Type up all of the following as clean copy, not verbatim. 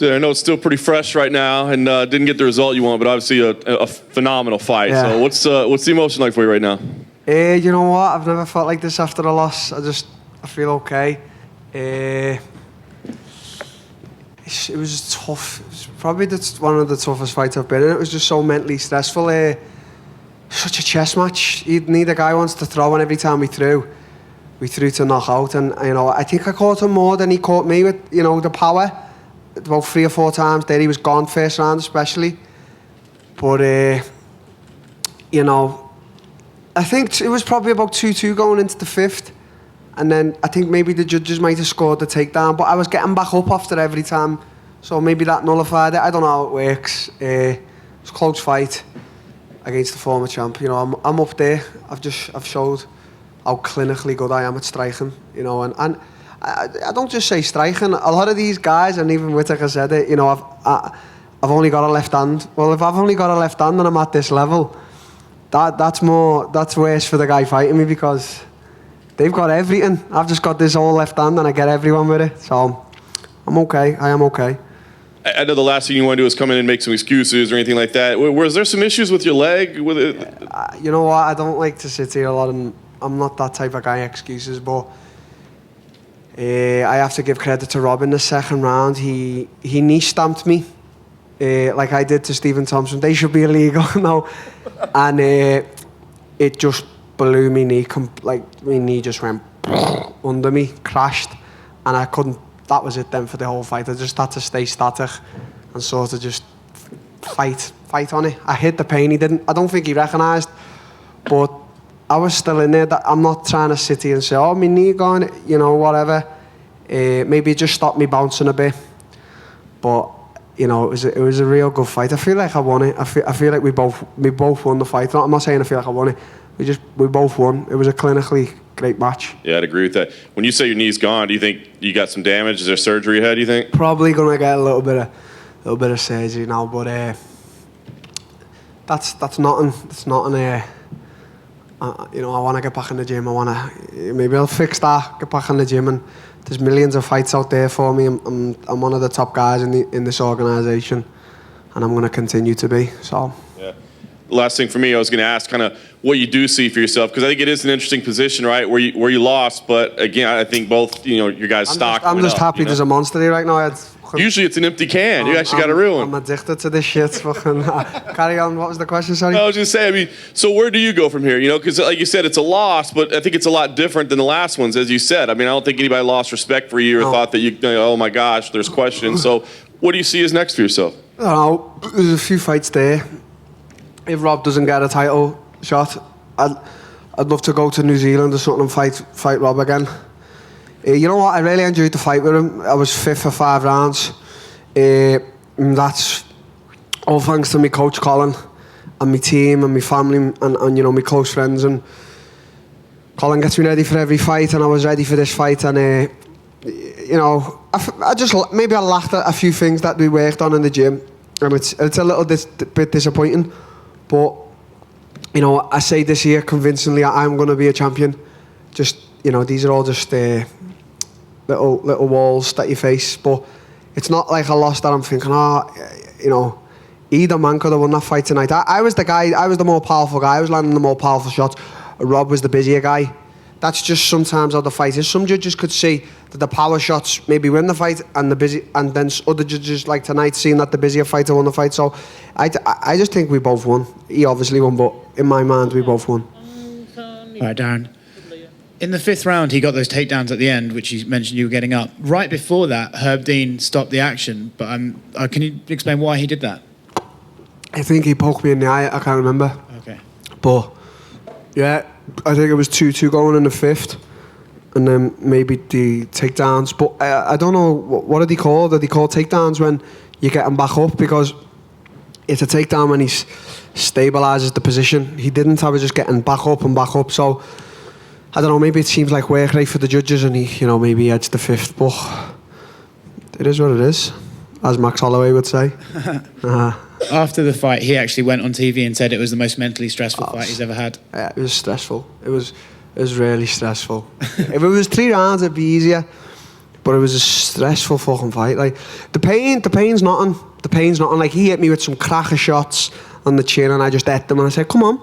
I know it's still pretty fresh right now, and didn't get the result you want, but obviously a phenomenal fight. Yeah. So what's the emotion like for you right now? You know what? I've never felt like this after a loss. I feel okay. It was tough. It was probably one of the toughest fights I've been in. It was just so mentally stressful. Such a chess match. Neither guy wants to throw, and every time we threw to knock out. And I think I caught him more than he caught me with the power. About 3 or 4 times there, he was gone first round especially. But I think it was probably about 2-2 going into the 5th. And then I think maybe the judges might have scored the takedown, but I was getting back up after every time. So maybe that nullified it. I don't know how it works. It was a close fight against the former champ. I'm up there. I've showed how clinically good I am at striking. And I don't just say striking. A lot of these guys, and even Whittaker said it, I've only got a left hand. Well, if I've only got a left hand and I'm at this level, that's worse for the guy fighting me, because they've got everything. I've just got this whole left hand and I get everyone with it. So I'm okay. I am okay. I know the last thing you want to do is come in and make some excuses or anything like that. Was there some issues with your leg? With it? You know what? I don't like to sit here a lot, and I'm not that type of guy, excuses, but I have to give credit to Rob in the second round. He knee stamped me like I did to Stephen Thompson. They should be illegal now. And it just blew me knee. My knee just went under me, crashed, and I couldn't. That was it then for the whole fight. I just had to stay static and sort of just fight on it. I hit the pain. I don't think he recognised, but I was still in there. I'm not trying to sit here and say, oh, my knee gone, whatever. Maybe it just stopped me bouncing a bit. But, it was a real good fight. I feel like I won it. I feel like we both won the fight. I'm not saying I feel like I won it. We both won. It was a clinically great match. Yeah, I'd agree with that. When you say your knee's gone, do you think you got some damage? Is there surgery ahead, do you think? Probably going to get a little bit of surgery now, but that's nothing. It's nothing. I want to get back in the gym. Maybe I'll fix that, get back in the gym, and there's millions of fights out there for me. I'm one of the top guys in this organisation, and I'm going to continue to be. So. Yeah. Last thing for me, I was going to ask kind of what you do see for yourself, because I think it is an interesting position, right, where you lost, but again, I think both your guys' stock. I'm just happy there's a monster here right now. Usually it's an empty can. You actually got a real one. I'm addicted to this shit. Carry on. What was the question? Sorry. No, I was just saying. So where do you go from here? Because like you said, it's a loss, but I think it's a lot different than the last ones, as you said. I don't think anybody lost respect for you or thought that oh my gosh, there's questions. So what do you see as next for yourself? I don't know. There's a few fights there. If Rob doesn't get a title shot, I'd love to go to New Zealand or something and fight Rob again. You know what? I really enjoyed the fight with him. I was 5th for 5 rounds. That's all thanks to my coach Colin and my team and my family and my close friends. And Colin gets me ready for every fight, and I was ready for this fight. And I just maybe I lacked a few things that we worked on in the gym, and it's a little bit disappointing. But I say this year convincingly, I'm going to be a champion. Just these are all just little walls that you face, but it's not like a loss that I'm thinking, either man could have won that fight tonight. I was the guy, I was the more powerful guy, I was landing the more powerful shots. Rob was the busier guy. That's just sometimes how the fight is. Some judges could see that the power shots maybe win the fight, and then other judges like tonight seeing that the busier fighter won the fight. So I just think we both won. He obviously won, but in my mind we both won. All right, Darren. In the 5th round, he got those takedowns at the end, which you mentioned you were getting up. Right before that, Herb Dean stopped the action. But can you explain why he did that? I think he poked me in the eye. I can't remember. Okay. But yeah, I think it was 2-2 going in the 5th, and then maybe the takedowns. But I don't know what did he call? Did he call takedowns when you get him back up? Because it's a takedown when he stabilises the position. He didn't. I was just getting back up and back up. So I don't know, maybe it seems like work rate for the judges, and he, maybe he edged the 5th, but it is what it is, as Max Holloway would say. After the fight, he actually went on TV and said it was the most mentally stressful fight he's ever had. Yeah, it was stressful. It was really stressful. If it was 3 rounds, it'd be easier, but it was a stressful fucking fight. Like the pain's nothing. The pain's nothing. Like he hit me with some cracker shots on the chin, and I just ate them, and I said, "Come on."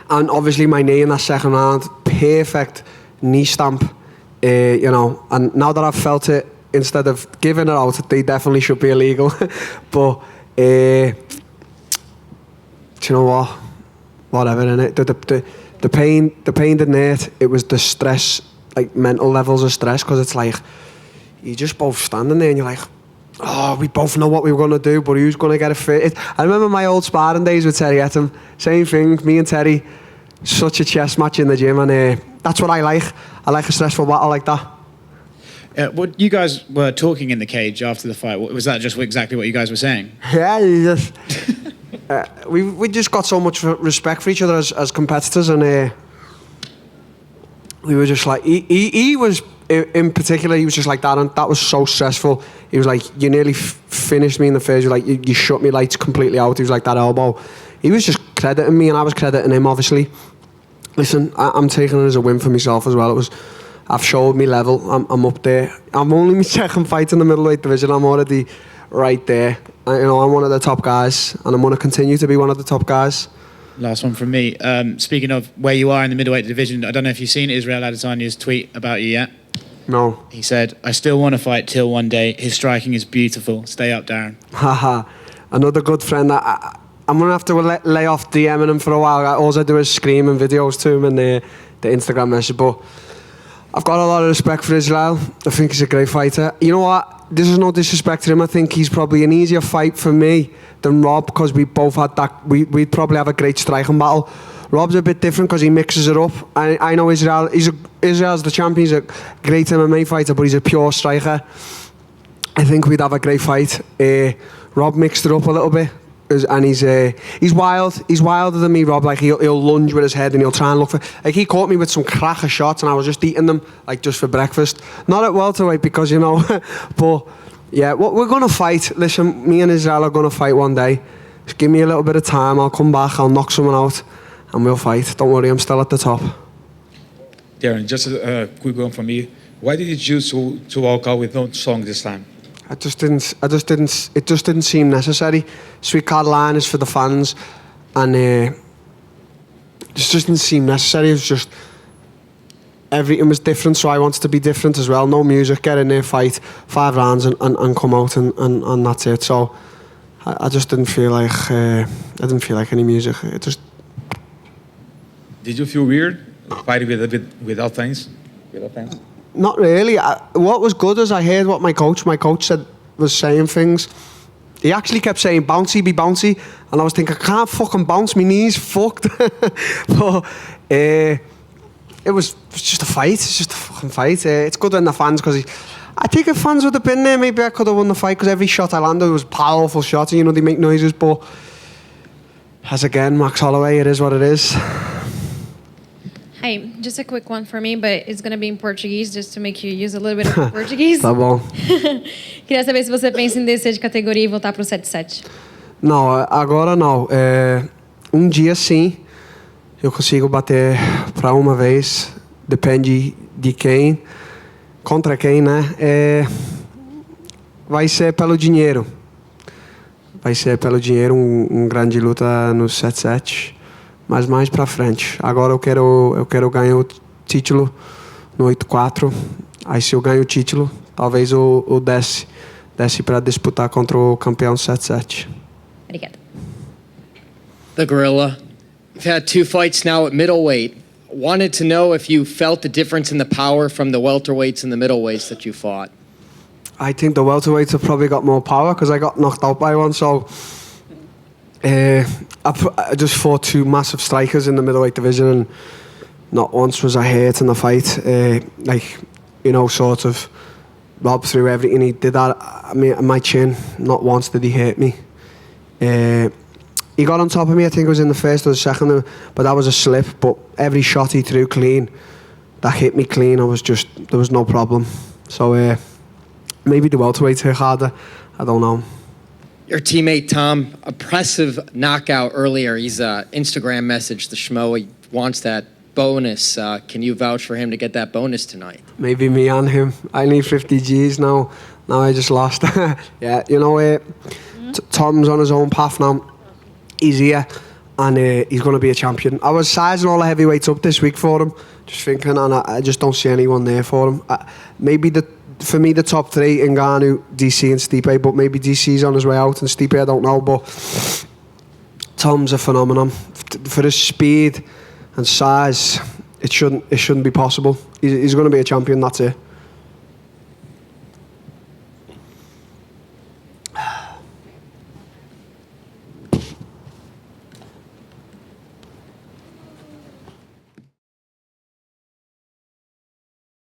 And obviously my knee in that second round, perfect knee stamp, you know. And now that I've felt it, instead of giving it out, they definitely should be illegal. But do you know what? Whatever, innit? The pain didn't hurt. It was the stress, like mental levels of stress, because it's like you just both standing there and you're like, oh, we both know what we were going to do, but who's going to get it fit? I remember my old sparring days with Terry Etim. Same thing, me and Terry, such a chess match in the gym, and that's what I like. I like a stressful battle like that. What you guys were talking in the cage after the fight, was that just exactly what you guys were saying? Yeah, you just, we just got so much respect for each other as competitors, and we were just like, he was, in particular, he was just like that, and that was so stressful. He was like, you nearly finished me in the face, like you shut me lights completely out. He was like that elbow. He was just crediting me, and I was crediting him, obviously. Listen, I'm taking it as a win for myself as well. I've showed me level. I'm up there. I'm only my second fight in the middleweight division. I'm already right there. I'm one of the top guys, and I'm going to continue to be one of the top guys. Last one from me. Speaking of where you are in the middleweight division, I don't know if you've seen Israel Adesanya's tweet about you yet. No. He said, "I still want to fight Till one day. His striking is beautiful. Stay up, Darren." Haha. Another good friend. I'm going to have to lay off DMing him for a while. All I do is screaming videos to him and the Instagram message. But I've got a lot of respect for Israel. I think he's a great fighter. You know what? This is no disrespect to him. I think he's probably an easier fight for me than Rob, because we both had that. We'd probably have a great striking battle. Rob's a bit different because he mixes it up. I know Israel. Israel's the champion. He's a great MMA fighter, but he's a pure striker. I think we'd have a great fight. Rob mixed it up a little bit, and he's wild. He's wilder than me, Rob. Like he'll lunge with his head and he'll try and look for. Like he caught me with some cracker shots, and I was just eating them like just for breakfast. Not at welterweight because but yeah, we're gonna fight. Listen, me and Israel are gonna fight one day. Just give me a little bit of time. I'll come back. I'll knock someone out, and we'll fight. Don't worry, I'm still at the top. Darren, just a quick one from me. Why did you choose to walk out with no song this time? It just didn't seem necessary. Sweet Caroline is for the fans, and it just didn't seem necessary. It was just everything was different, so I wanted to be different as well. No music, get in there, fight 5 rounds, and come out, and that's it. So I just didn't feel like any music. It just. Did you feel weird fighting without fans? Without fans? Not really. What was good is I heard what my coach was saying things. He actually kept saying, bouncy, be bouncy. And I was thinking, I can't fucking bounce, my knee's fucked. But it was just a fight. It's just a fucking fight. It's good when the fans, because I think if fans would have been there, maybe I could have won the fight, because every shot I landed was powerful shots. And, they make noises. But as again, Max Holloway, it is what it is. Hi, just a quick one for me, but it's going to be in Portuguese, just to make you use a little bit of Portuguese. Tá bom. Queria saber se você pensa em descer de categoria e voltar pro 7-7. Não, agora não. Dia sim, eu consigo bater para uma vez. Depende de quem, contra quem, né? Vai ser pelo dinheiro. Vai ser pelo dinheiro grande luta no 7-7. Mas mais pra frente. Agora eu quero ganhar o título no 8-4. Aí se eu ganho o título, talvez eu desce para disputar contra o campeão 7-7. Obrigada. The Gorilla. You've had 2 fights now at middleweight. Wanted to know if you felt the difference in the power from the welterweights and the middleweights that you fought. I think the welterweights have probably got more power because I got knocked out by one, so I just fought 2 massive strikers in the middleweight division, and not once was I hurt in the fight. Sort of Rob threw everything. He did that at my chin. Not once did he hurt me. He got on top of me, I think it was in the first or the second, but that was a slip. But every shot he threw clean, that hit me clean, there was no problem. So maybe the welterweights hit harder, I don't know. Your teammate Tom, impressive knockout earlier. He's Instagram messaged the Schmo. He wants that bonus. Can you vouch for him to get that bonus tonight? Maybe me and him. I need 50 G's now. Now I just lost. Yeah, you know, Tom's on his own path now. He's here, and he's going to be a champion. I was sizing all the heavyweights up this week for him, just thinking, and I just don't see anyone there for him. Maybe for me, the top three, Ngannou, DC and Stipe, but maybe DC's on his way out, and Stipe I don't know, but Tom's a phenomenon. For his speed and size, it shouldn't be possible. He's going to be a champion, that's it.